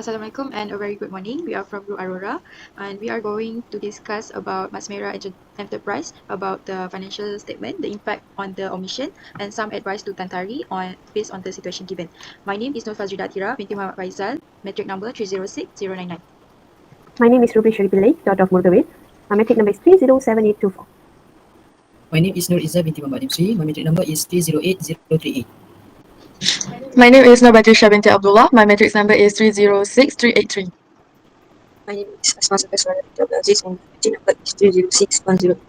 Assalamualaikum and a very good morning. We are from Group Aurora and we are going to discuss about Mas Merah Enterprise, about the financial statement, the impact on the omission, and some advice to Tantari based on the situation given. My name is Nur Fazrida Atira binti Muhammad Faizal, metric number 306099. My name is Ruby Sharipillai, daughter of Murgawil. My metric number is 307824. My name is Nur Izzah binti Muhammad Imsi. My metric number is 308038. My name is Nabatisha binti Abdullah. My matrix number is 306383. My name is Asma Safaswara binti Abdul Aziz and my metric number is 30610.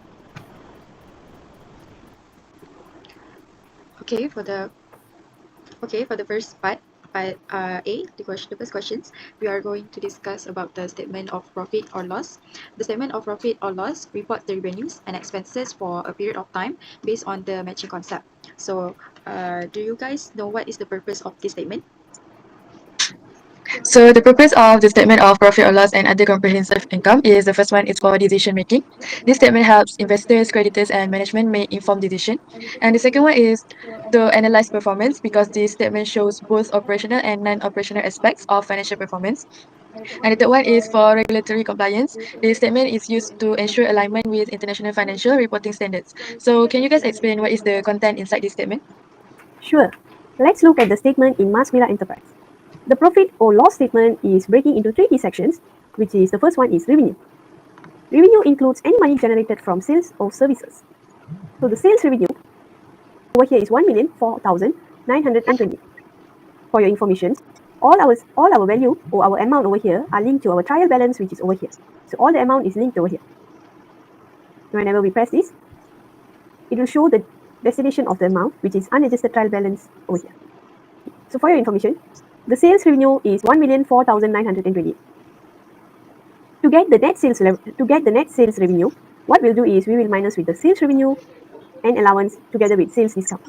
Okay, for the first part A, the first questions, we are going to discuss about the statement of profit or loss. The statement of profit or loss reports the revenues and expenses for a period of time based on the matching concept. So, do you guys know what is the purpose of this statement? So the purpose of the statement of profit or loss and other comprehensive income is, the first one is for decision making. This statement helps investors, creditors, and management make informed decision. And the second one is to analyze performance, because this statement shows both operational and non-operational aspects of financial performance. And the third one is for regulatory compliance. This statement is used to ensure alignment with international financial reporting standards. So can you guys explain what is the content inside this statement? Sure. Let's look at the statement in Mas Merah Enterprise. The profit or loss statement is breaking into three key sections, which is the first one is revenue. Revenue includes any money generated from sales or services. So the sales revenue over here is 1,004,920. For your information, all our value or our amount over here are linked to our trial balance, which is over here. So all the amount is linked over here. Whenever we press this, it will show the destination of the amount, which is unadjusted trial balance over here. So for your information, the sales revenue is 1,004,920. To get the net sales revenue, what we'll do is we will minus with the sales revenue and allowance together with sales discount.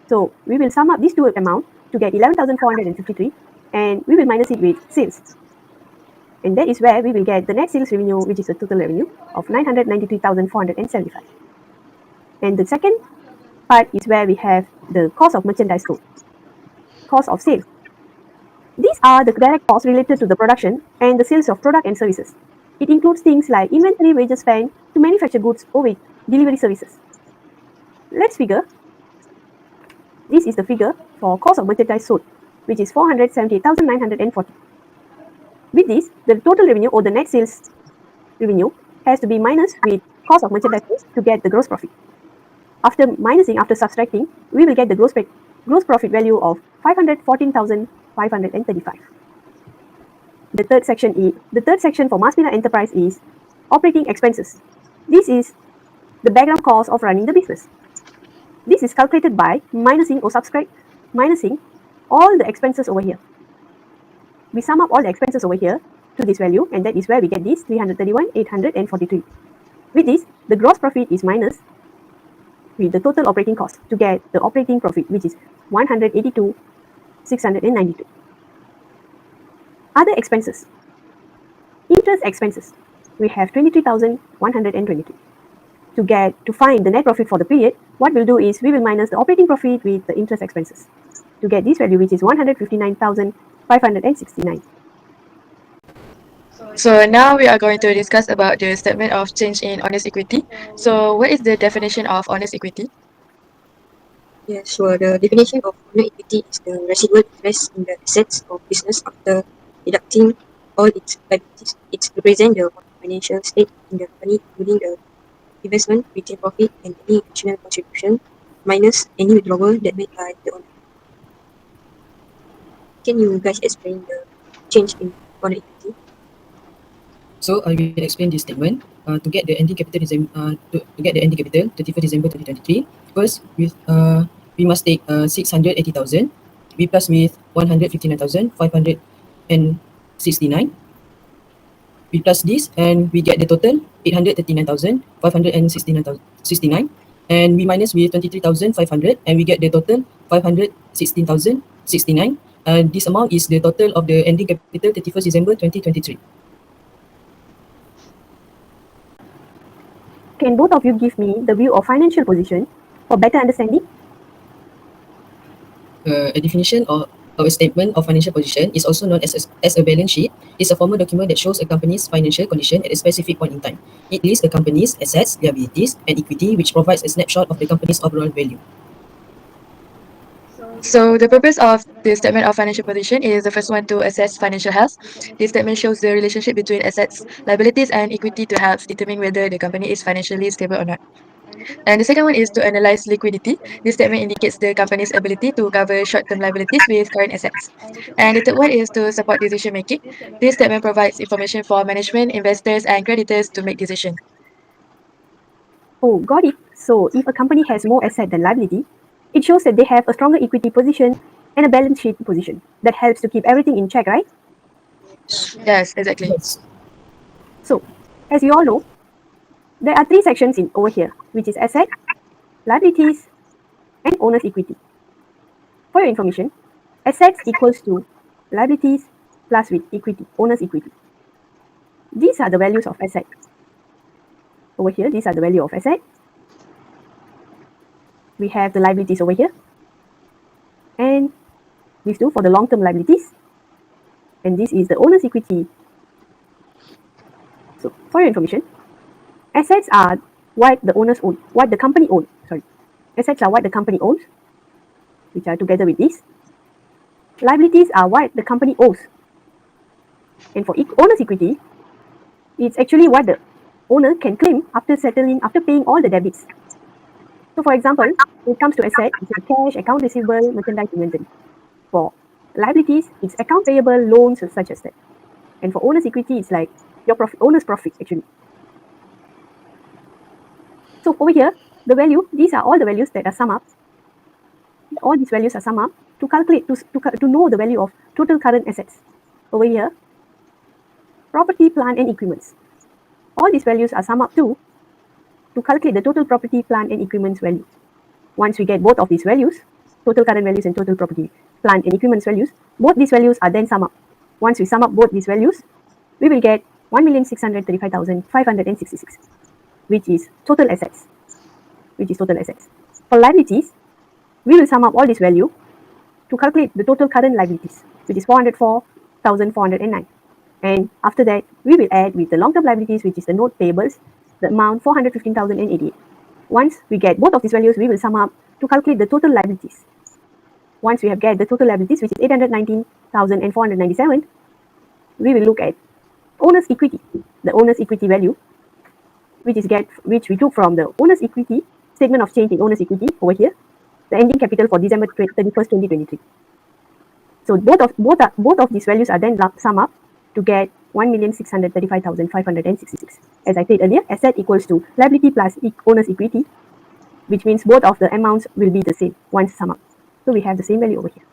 So we will sum up these two amounts to get 11,453, and we will minus it with sales. And that is where we will get the net sales revenue, which is the total revenue of 993,475. And the second part is where we have the cost of merchandise sold, cost of sale. These are the direct costs related to the production and the sales of product and services. It includes things like inventory, wages spent to manufacture goods or with delivery services. Let's figure. This is the figure for cost of merchandise sold, which is 478,940. With this, the total revenue or the net sales revenue has to be minus with cost of merchandise sold to get the gross profit. After subtracting, we will get the gross profit value of 514,535. The third section for Mas Merah Enterprise is operating expenses. This is the background cost of running the business. This is calculated by minusing all the expenses over here. We sum up all the expenses over here to this value, and that is where we get this 331,843. With this, the gross profit is minus with the total operating cost to get the operating profit, which is 182,692. Other expenses. Interest expenses. We have 23,123. To find the net profit for the period, what we'll do is we will minus the operating profit with the interest expenses to get this value, which is 159,569. So now we are going to discuss about the statement of change in honest equity. So what is the definition of honest equity? Yes, so the definition of honest equity is the residual interest in the assets of business after deducting all its liabilities. It represents the financial state in the company, including the investment, retained profit, and any additional contribution, minus any withdrawal that made by the owner. Can you guys explain the change in honest equity? So I will explain this statement. To get the ending capital 31st December 2023, first we must take 680,000. We plus with 159,569. We plus this and we get the total 839,569, and we minus with 23,500 and we get the total 516,069. This amount is the total of the ending capital 31st December 2023. Can both of you give me the view of financial position for better understanding? A definition of Our statement of financial position is also known as a balance sheet. It's a formal document that shows a company's financial condition at a specific point in time. It lists the company's assets, liabilities, and equity, which provides a snapshot of the company's overall value. So the purpose of the statement of financial position is the first one to assess financial health. This statement shows the relationship between assets, liabilities, and equity to help determine whether the company is financially stable or not. And the second one is to analyze liquidity. This statement indicates the company's ability to cover short-term liabilities with current assets. And the third one is to support decision making. This statement provides information for management, investors, and creditors to make decisions. Oh, got it. So if a company has more asset than liability, it shows that they have a stronger equity position and a balance sheet position. That helps to keep everything in check, right? Yes, exactly. Yes. So, as you all know, there are three sections in over here, which is asset, liabilities, and owner's equity. For your information, assets equals to liabilities plus with equity, owner's equity. These are the values of asset. Over here, these are the value of asset. We have the liabilities over here. And these two for the long-term liabilities. And this is the owner's equity. So for your information, assets are what the owners own, what the company owns. Sorry. Assets are what the company owns, which are together with this. Liabilities are what the company owes. And for owner's equity, it's actually what the owner can claim after paying all the debits. So for example, when it comes to asset, it's like cash, account receivable, merchandise inventory. For liabilities, it's account payable, loans, such as that. And for owner's equity, it's like your profit, owner's profit actually. So over here, the value, these are all the values that are sum up. All these values are sum up to calculate, to know the value of total current assets. Over here, property, plant, and equipments. All these values are sum up to calculate the total property, plant, and equipments value. Once we get both of these values, total current values and total property, plant, and equipments values, both these values are then sum up. Once we sum up both these values, we will get 1,635,566, which is total assets. For liabilities, we will sum up all this value to calculate the total current liabilities, which is 404,409. And after that, we will add with the long-term liabilities, which is the note payables, the amount 415,088. Once we get both of these values, we will sum up to calculate the total liabilities. Once we have get the total liabilities, which is 819,497, we will look at owner's equity, the owner's equity value, which we took from the owner's equity statement of change in owner's equity over here, the ending capital for December 31st, 2023. So both of these values are then sum up to get 1,635,566. As I said earlier, asset equals to liability plus owner's equity, which means both of the amounts will be the same once sum up. So we have the same value over here.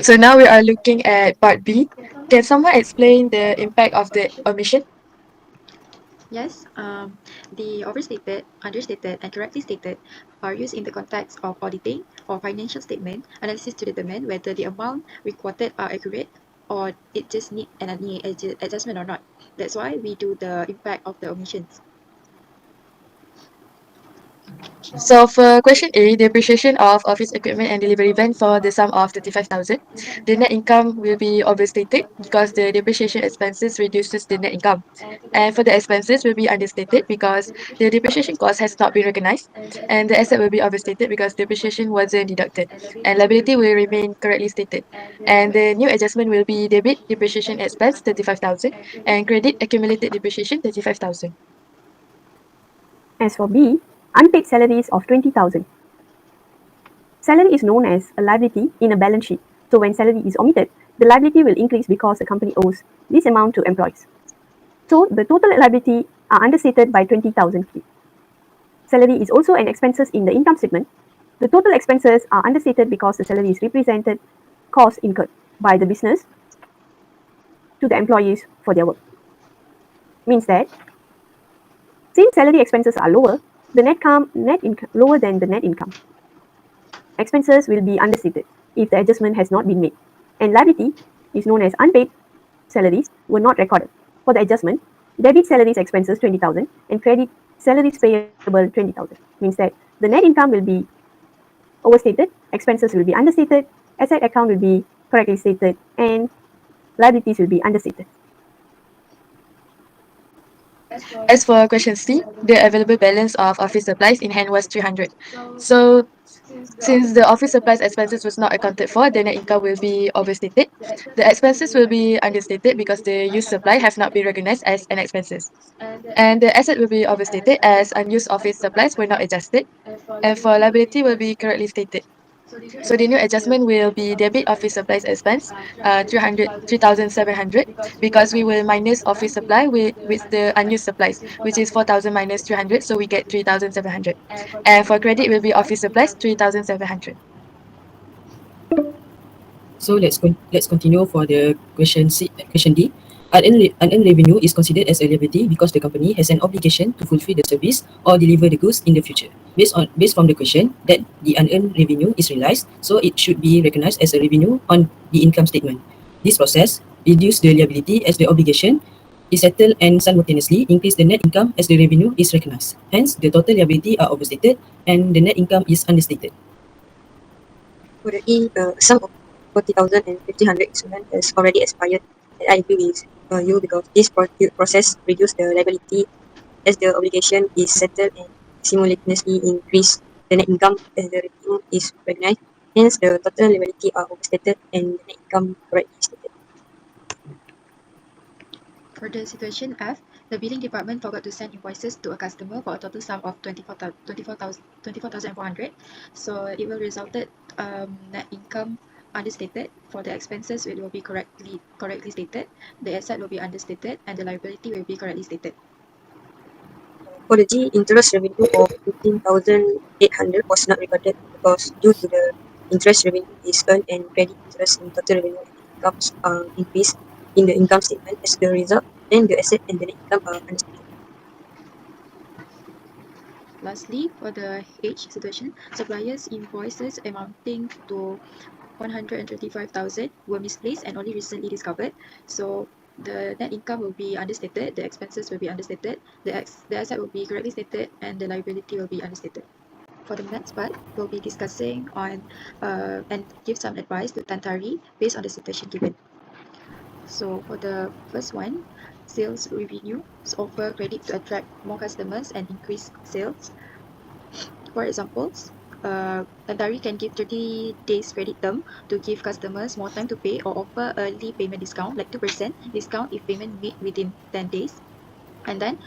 So now we are looking at part B. Can someone explain the impact of the omission? Yes, the overstated, understated, and correctly stated are used in the context of auditing or financial statement analysis to determine whether the amount reported are accurate or it just need any adjustment or not. That's why we do the impact of the omissions. So for question A, depreciation of office equipment and delivery van for the sum of 35,000. The net income will be overstated because the depreciation expenses reduces the net income. And for the expenses will be understated because the depreciation cost has not been recognized. And the asset will be overstated because depreciation wasn't deducted. And liability will remain correctly stated. And the new adjustment will be debit depreciation expense 35,000 and credit accumulated depreciation 35,000. As for B, unpaid salaries of 20,000. Salary is known as a liability in a balance sheet. So when salary is omitted, the liability will increase because the company owes this amount to employees. So the total liability are understated by 20,000. Salary is also an expenses in the income statement. The total expenses are understated because the salary is represented cost incurred by the business to the employees for their work. Means that since salary expenses are lower, the net income lower than the net income. Expenses will be understated if the adjustment has not been made. And liability is known as unpaid salaries were not recorded. For the adjustment, debit salaries expenses 20,000 and credit salaries payable 20,000. Means that the net income will be overstated, expenses will be understated, asset account will be correctly stated and liabilities will be understated. As for question C, the available balance of office supplies in hand was 300. So since the office supplies expenses was not accounted for, the net income will be overstated. The expenses will be understated because the used supply have not been recognized as an expenses. And the asset will be overstated as unused office supplies were not adjusted. And for liability will be correctly stated. So the new adjustment will be debit office supplies expense, 3,700, because we will minus office supply with the unused supplies, which is 4,000 minus 300, so we get 3,700. And for credit will be office supplies, 3,700. So let's continue for the question D. Unearned revenue is considered as a liability because the company has an obligation to fulfill the service or deliver the goods in the future. Based from the question that the unearned revenue is realized, so it should be recognized as a revenue on the income statement. This process reduces the liability as the obligation is settled and simultaneously increase the net income as the revenue is recognized. Hence, the total liability are overstated and the net income is understated. For the E, sum of 40,000 and 1,500 instrument has already expired. And I agree with you because this process reduce the liability as the obligation is settled and simultaneously increase the net income as the revenue is recognized. Hence, the total liability are overstated and the net income correctly stated. For the situation F, the billing department forgot to send invoices to a customer for a total sum of 24,400. So it will resulted net income understated. For the expenses, it will be correctly stated. The asset will be understated, and the liability will be correctly stated. For the G, interest revenue of 15,800 was not recorded because due to the interest revenue is earned and credit interest in total revenue and incomes are increased in the income statement as the result, then the asset and the net income are understated. Lastly, for the H situation, suppliers' invoices amounting to 135,000 were misplaced and only recently discovered. So the net income will be understated, the expenses will be understated, the asset will be correctly stated, and the liability will be understated. For the next part, we'll be discussing on and give some advice to Tantari based on the situation given. So for the first one, sales revenues offer credit to attract more customers and increase sales. For examples, Tantari can give 30 days credit term to give customers more time to pay or offer early payment discount like 2% discount if payment made within 10 days. And then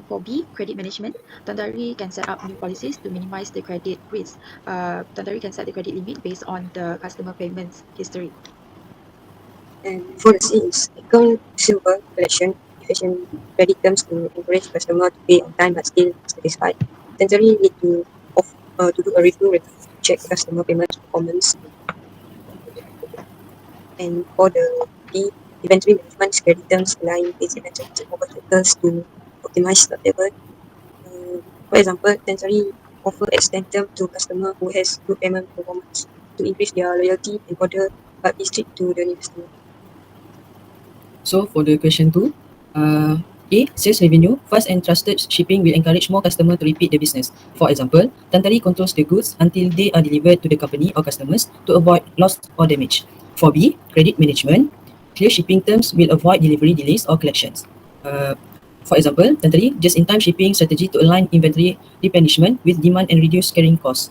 for B, credit management, Tantari can set up new policies to minimize the credit risk. Tantari can set the credit limit based on the customer payments history. And for the C is account silver collection, efficient credit terms to encourage customer to pay on time but still satisfied. Essentially need to do a review to check customer payment performance. And for the D, inventory management credit terms align with inventory turnover cycles to optimize stock level. For example, Tensori offer extend term to customer who has good payment performance to increase their loyalty and order but be strict to the new customer. So for the question 2, A. Sales revenue. Fast and trusted shipping will encourage more customers to repeat the business. For example, Tantari controls the goods until they are delivered to the company or customers to avoid loss or damage. For B. Credit management. Clear shipping terms will avoid delivery delays or collections. For example, Tantari just-in-time shipping strategy to align inventory replenishment with demand and reduce carrying costs.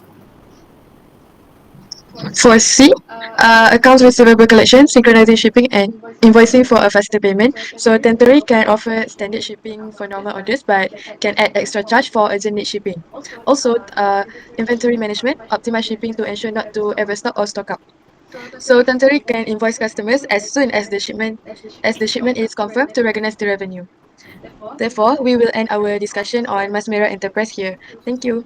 For C, accounts receivable collection, synchronizing shipping, and invoicing for a faster payment. So Tentary can offer standard shipping for normal orders, but can add extra charge for urgent need shipping. Also, inventory management, optimize shipping to ensure not to overstock or stock up. So Tentary can invoice customers as soon as the shipment is confirmed to recognize the revenue. Therefore, we will end our discussion on Masmera Enterprise here. Thank you.